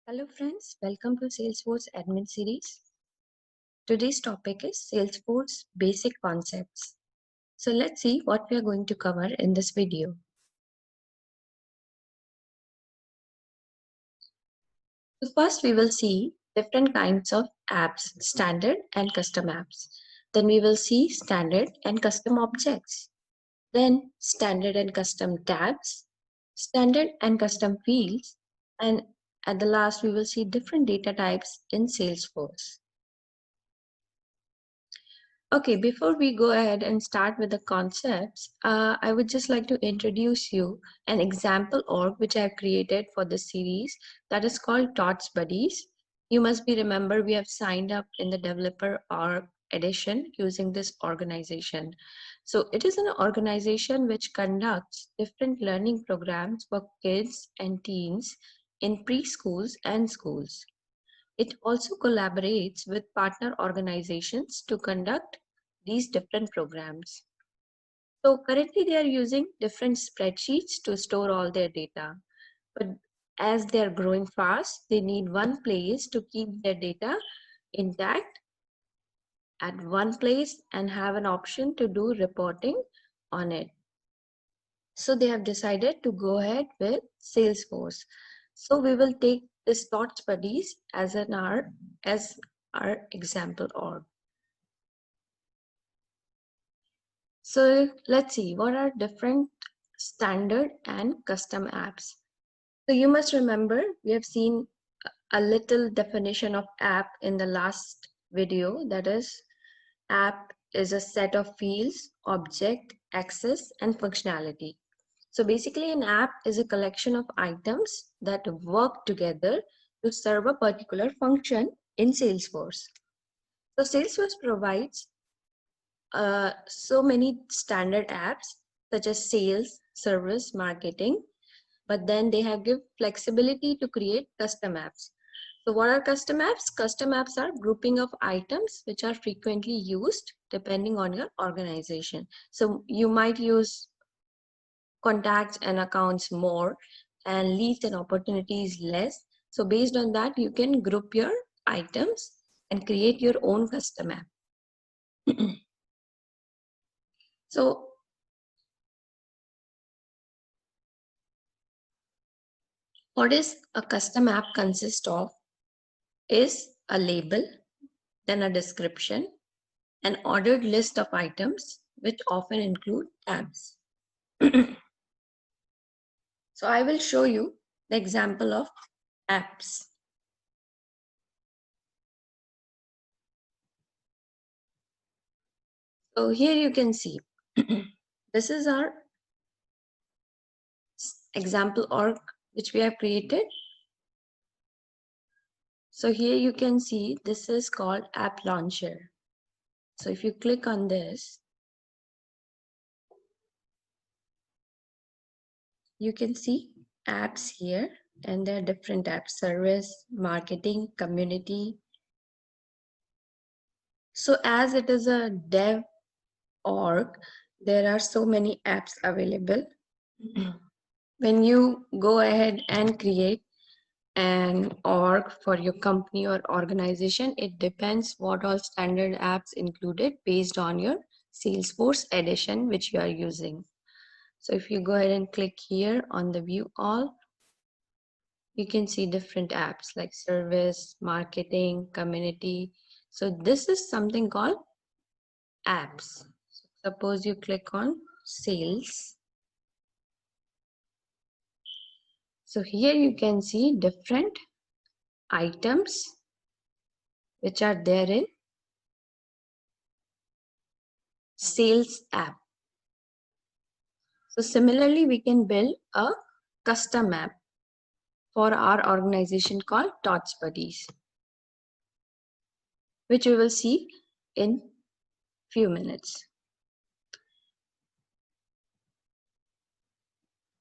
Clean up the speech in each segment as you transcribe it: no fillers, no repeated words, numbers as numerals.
Hello friends, welcome to Salesforce Admin Series. Today's topic is Salesforce Basic Concepts. So let's see what we are going to cover in this video. So first we will see different kinds of apps, standard and custom apps. Then we will see standard and custom objects. Then standard and custom tabs, standard and custom fields, and at the last we will see different data types in Salesforce. Okay, before we go ahead and start with the concepts, I would just like to introduce you an example org which I have created for this series that is called TOTS Buddies. You must be remember we have signed up in the developer org edition using this organization. So it is an organization which conducts different learning programs for kids and teens in preschools and schools. It also collaborates with partner organizations to conduct these different programs. So currently they are using different spreadsheets to store all their data. But as they are growing fast, they need one place to keep their data intact at one place and have an option to do reporting on it. So they have decided to go ahead with Salesforce. So we will take this TOTS Buddies as our example org. So let's see what are different standard and custom apps. So you must remember we have seen a little definition of app in the last video. That is, app is a set of fields, object, access, and functionality. So basically an app is a collection of items that work together to serve a particular function in Salesforce. So Salesforce provides so many standard apps such as sales, service, marketing, but then they have give flexibility to create custom apps. So what are custom apps? Custom apps are grouping of items which are frequently used depending on your organization. So you might use contacts and accounts more and leads and opportunities less. So based on that, you can group your items and create your own custom app. So what is a custom app consist of is a label, then a description, an ordered list of items, which often include tabs. So I will show you the example of apps. So here you can see, this is our example org which we have created. So here you can see this is called App Launcher. So if you click on this, you can see apps here, and there are different apps: service, marketing, community. So as it is a dev org, there are so many apps available. When you go ahead and create an org for your company or organization, it depends what all standard apps included based on your Salesforce edition which you are using. So if you go ahead and click here on the view all, you can see different apps like service, marketing, community. So this is something called apps. Suppose you click on sales. So here you can see different items which are there in sales app. So similarly, we can build a custom app for our organization called TOTS Buddies, which we will see in few minutes.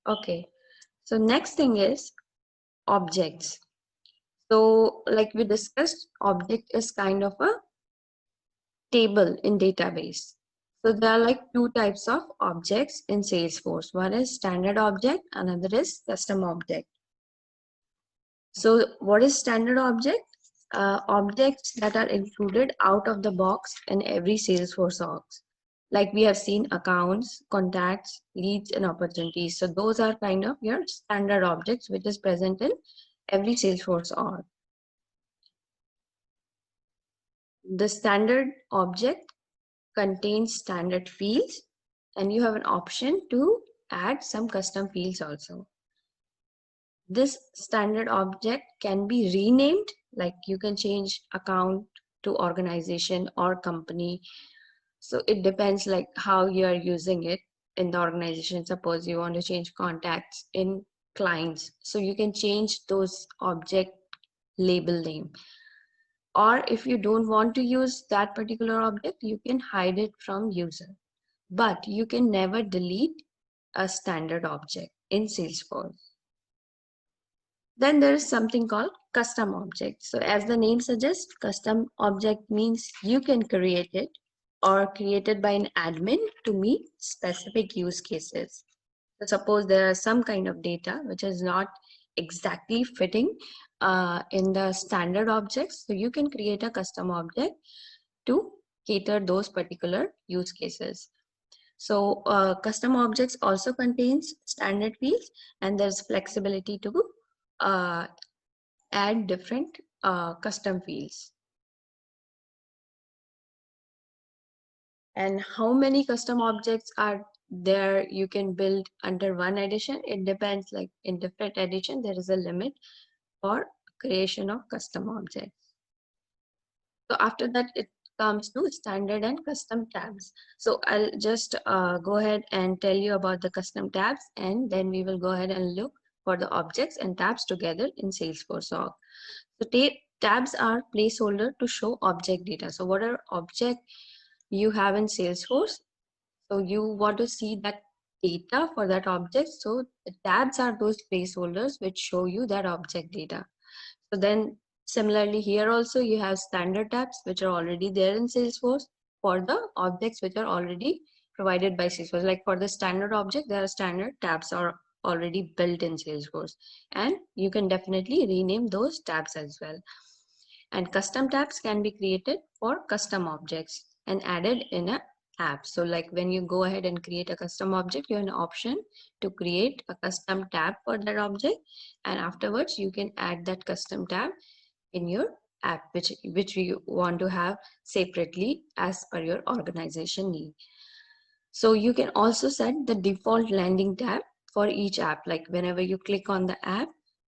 Okay, so next thing is objects. So like we discussed, object is kind of a table in database. So there are like two types of objects in Salesforce. One is standard object, another is custom object. So what is standard object? Objects that are included out of the box in every Salesforce org. Like we have seen accounts, contacts, leads, and opportunities. So those are kind of your standard objects which is present in every Salesforce org. The standard object contains standard fields, and you have an option to add some custom fields also. This standard object can be renamed, like you can change account to organization or company. So it depends like how you are using it in the organization. Suppose you want to change contacts in clients, so you can change those object label name. Or if you don't want to use that particular object, you can hide it from user. But you can never delete a standard object in Salesforce. Then there is something called custom object. So as the name suggests, custom object means you can create it or created by an admin to meet specific use cases. So suppose there are some kind of data which is not exactly fitting in the standard objects. So you can create a custom object to cater those particular use cases. So custom objects also contains standard fields, and there's flexibility to uh, add different custom fields. And how many custom objects are there you can build under one edition? It depends, like in different edition, there is a limit for creation of custom objects. So after that, it comes to standard and custom tabs. So I'll just go ahead and tell you about the custom tabs, and then we will go ahead and look for the objects and tabs together in Salesforce org. So tabs are placeholder to show object data. So whatever object you have in Salesforce, so you want to see that data for that object. So the tabs are those placeholders which show you that object data. So then similarly here also you have standard tabs which are already there in Salesforce for the objects which are already provided by Salesforce. Like for the standard object, there are standard tabs are already built in Salesforce, and you can definitely rename those tabs as well. And custom tabs can be created for custom objects and added in an app. So like when you go ahead and create a custom object, you have an option to create a custom tab for that object, and afterwards you can add that custom tab in your app which you want to have separately as per your organization need. So you can also set the default landing tab for each app. Like whenever you click on the app,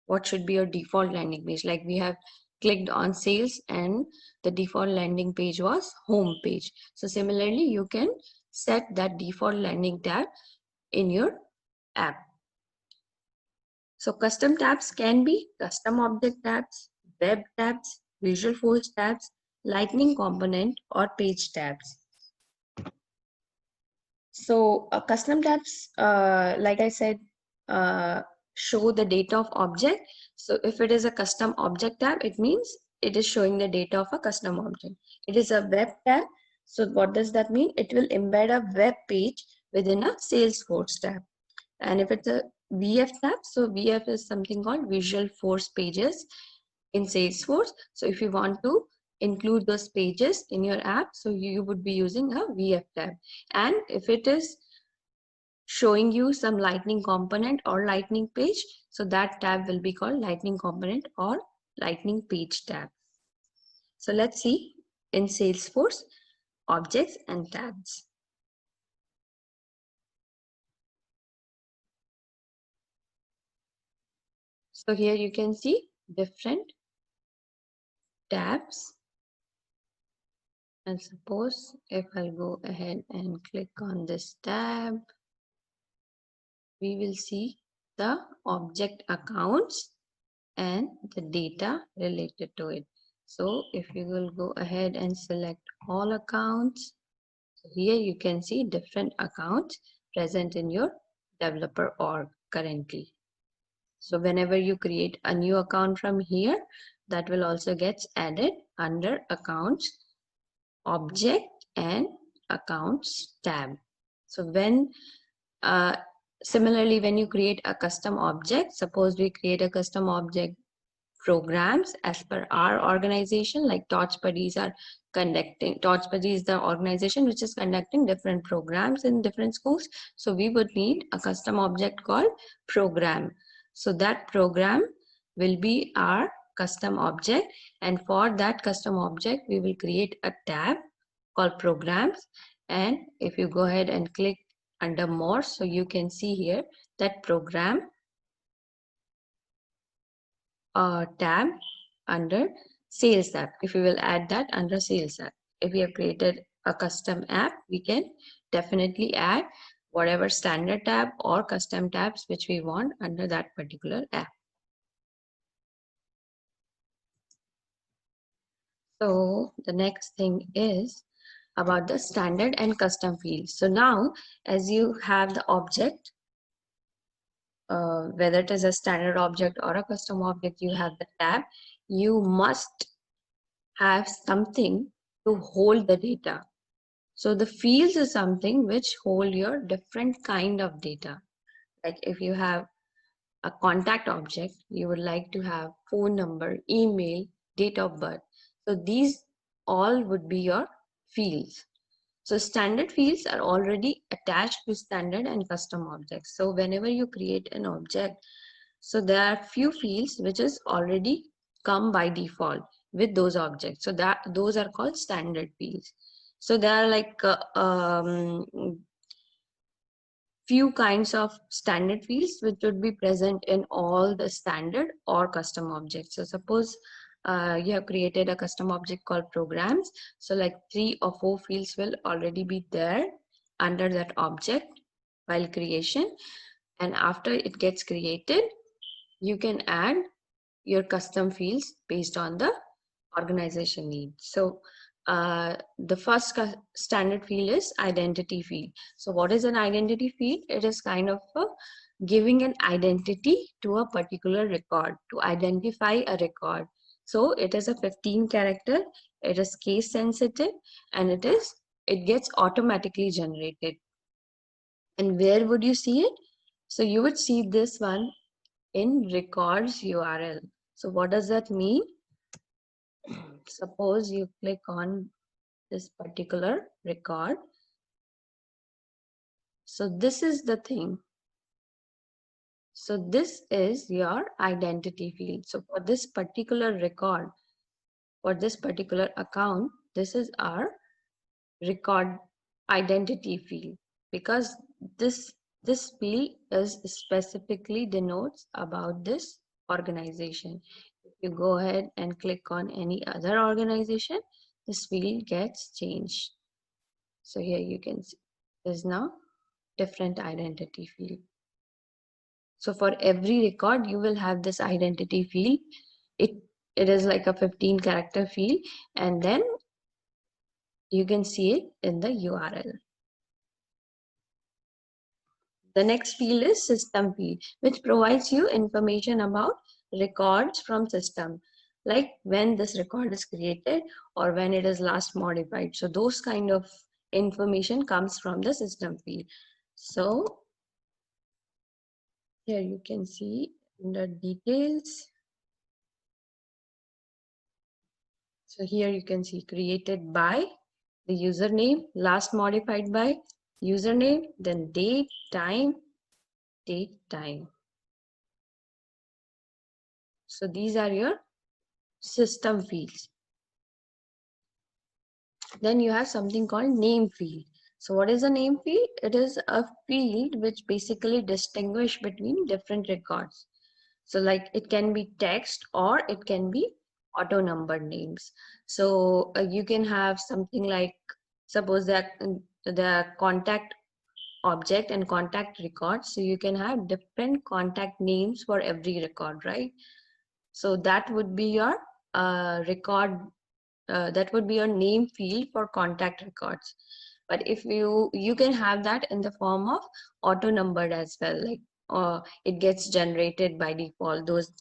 what should be your default landing page? Like we have clicked on sales and the default landing page was home page. So similarly, you can set that default landing tab in your app. So custom tabs can be custom object tabs, web tabs, Visualforce tabs, Lightning component, or page tabs. So custom tabs, like I said, show the data of object. So if it is a custom object tab, it means it is showing the data of a custom object. It is a web tab. So what does that mean? It will embed a web page within a Salesforce tab. And if it's a VF tab, so VF is something called Visualforce pages in Salesforce. So if you want to include those pages in your app, so you would be using a VF tab. And if it is showing you some Lightning component or Lightning page, so that tab will be called Lightning component or Lightning page tab. So let's see in Salesforce objects and tabs. So here you can see different tabs. And suppose if I go ahead and click on this tab, we will see the object accounts and the data related to it. So if you will go ahead and select all accounts, here you can see different accounts present in your developer org currently. So whenever you create a new account from here, that will also get added under accounts, object, and accounts tab. So when similarly, when you create a custom object, suppose we create a custom object programs as per our organization. Like Torch Buddies are conducting, Torch Buddy is the organization which is conducting different programs in different schools. So we would need a custom object called program. So that program will be our custom object, and for that custom object we will create a tab called programs. And if you go ahead and click under more, so you can see here that program tab under sales app. If we will add that under sales app, if we have created a custom app, we can definitely add whatever standard tab or custom tabs which we want under that particular app. So the next thing is about the standard and custom fields. So now, as you have the object, whether it is a standard object or a custom object, you have the tab, you must have something to hold the data. So the fields is something which hold your different kind of data. Like if you have a contact object, you would like to have phone number, email, date of birth. So these all would be your fields. So standard fields are already attached to standard and custom objects. So whenever you create an object, so there are few fields which is already come by default with those objects. So that those are called standard fields. So there are like few kinds of standard fields which would be present in all the standard or custom objects. So suppose you have created a custom object called programs. So like 3 or 4 fields will already be there under that object while creation. And after it gets created, you can add your custom fields based on the organization needs. So the first standard field is identity field. So what is an identity field? It is kind of giving an identity to a particular record, to identify a record. So it is a 15 character, it is case sensitive, and it gets automatically generated. And where would you see it? So you would see this one in records URL. So what does that mean? Suppose you click on this particular record. So this is the thing. So this is your identity field. So for this particular record, for this particular account, this is our record identity field, because this field is specifically denotes about this organization. If you go ahead and click on any other organization, this field gets changed. So here you can see there's now different identity field. So for every record, you will have this identity field. It is like a 15 character field, and then you can see it in the URL. The next field is system field, which provides you information about records from system, like when this record is created or when it is last modified. So those kind of information comes from the system field. So here you can see the details. So here you can see created by, the username, last modified by, username, then date, time. So these are your system fields. Then you have something called name field. So what is a name field? It is a field which basically distinguish between different records. So like it can be text or it can be auto numbered names. So you can have something like, suppose that the contact object and contact records. So you can have different contact names for every record, right? So that would be your record, that would be your name field for contact records. But if you can have that in the form of auto numbered as well, like it gets generated by default, those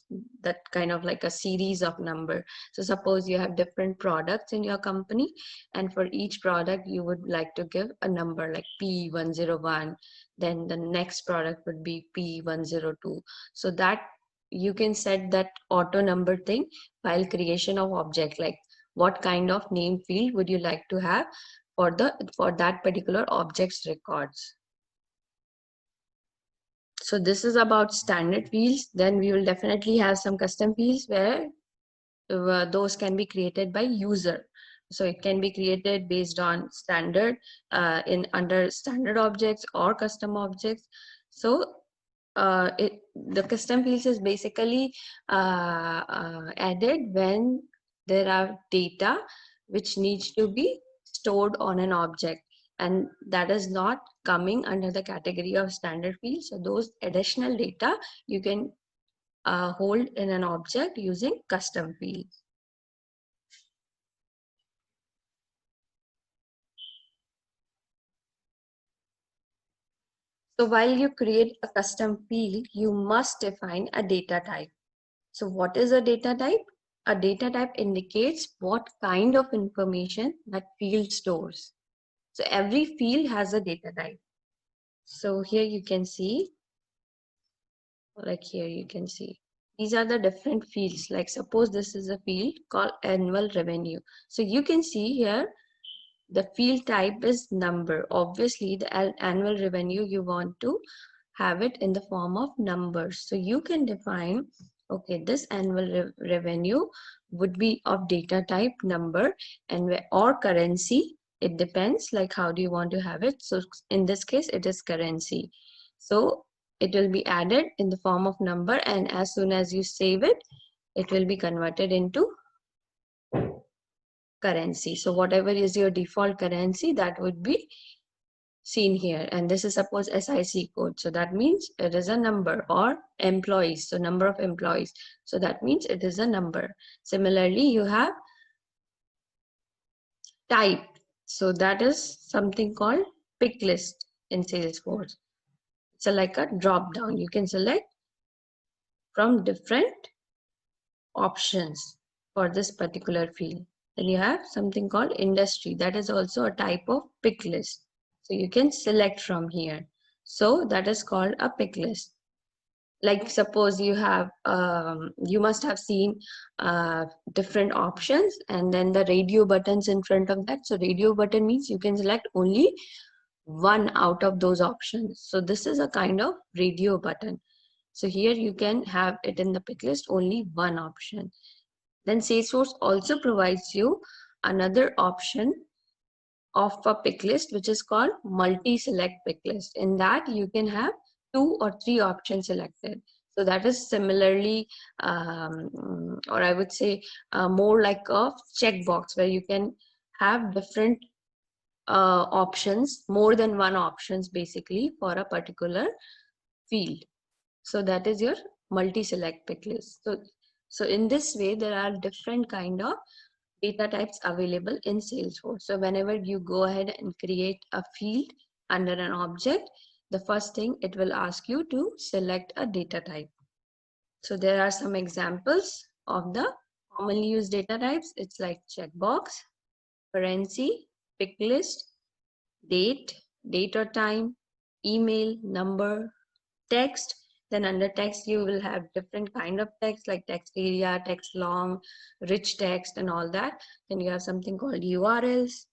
that kind of like a series of number. So suppose you have different products in your company, and for each product you would like to give a number like P101, then the next product would be P102. So that you can set that auto number thing while creation of object, like what kind of name field would you like to have for that particular object's records. So this is about standard fields. Then we will definitely have some custom fields where those can be created by user. So it can be created based on standard in under standard objects or custom objects. So the custom fields is basically added when there are data which needs to be stored on an object, and that is not coming under the category of standard fields. So those additional data you can hold in an object using custom fields. So while you create a custom field, you must define a data type. So what is a data type? A data type indicates what kind of information that field stores. So every field has a data type. So here you can see, these are the different fields. Like suppose this is a field called annual revenue. So you can see here, the field type is number. Obviously, the annual revenue, you want to have it in the form of numbers. So you can define, okay, this annual revenue would be of data type number and or currency. It depends, like how do you want to have it. So in this case, it is currency. So it will be added in the form of number, and as soon as you save it, it will be converted into currency. So whatever is your default currency, that would be seen here. And this is suppose SIC code. So that means it is a number, or employees. So number of employees. So that means it is a number. Similarly, you have type. So that is something called pick list in Salesforce. It's like a drop down. You can select from different options for this particular field. Then you have something called industry. That is also a type of pick list. So you can select from here. So that is called a pick list. Like suppose you have, you must have seen different options and then the radio buttons in front of that. So radio button means you can select only one out of those options. So this is a kind of radio button. So here you can have it in the pick list, only one option. Then Salesforce also provides you another option of a pick list, which is called multi-select pick list. In that you can have 2 or 3 options selected. So that is similarly, or I would say more like a checkbox where you can have different options, more than one options basically for a particular field. So that is your multi-select pick list. So in this way, there are different kind of data types available in Salesforce. So whenever you go ahead and create a field under an object, the first thing it will ask you to select a data type. So there are some examples of the commonly used data types. It's like checkbox, currency, pick list, date, date or time, email, number, text. Then under text, you will have different kind of text like text area, text long, rich text and all that. Then you have something called URLs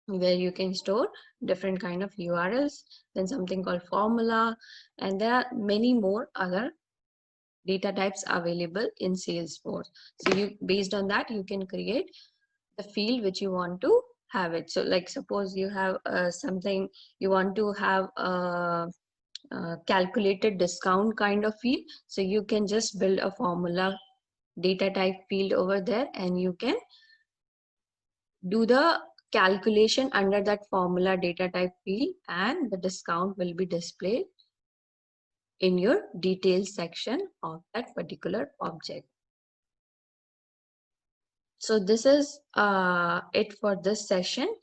where you can store different kind of URLs. Then something called formula, and there are many more other data types available in Salesforce. So you, based on that, you can create the field which you want to have it. So like suppose you have something, you want to have a calculated discount kind of field. So you can just build a formula data type field over there, and you can do the calculation under that formula data type field, and the discount will be displayed in your details section of that particular object. So this is it for this session.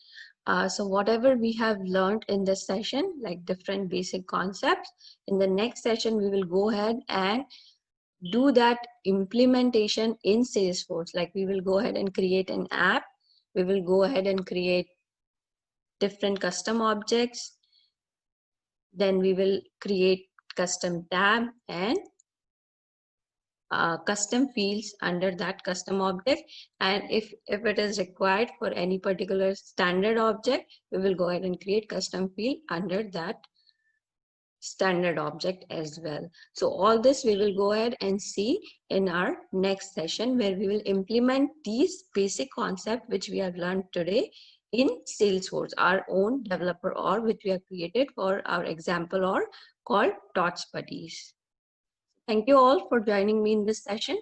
So whatever we have learned in this session, like different basic concepts, in the next session we will go ahead and do that implementation in Salesforce. Like we will go ahead and create an app. We will go ahead and create different custom objects. Then we will create custom tab and custom fields under that custom object, and if it is required for any particular standard object, we will go ahead and create custom field under that standard object as well. So all this we will go ahead and see in our next session, where we will implement these basic concepts which we have learned today in Salesforce, our own developer org which we have created for our example org called TOTS Buddies. Thank you all for joining me in this session.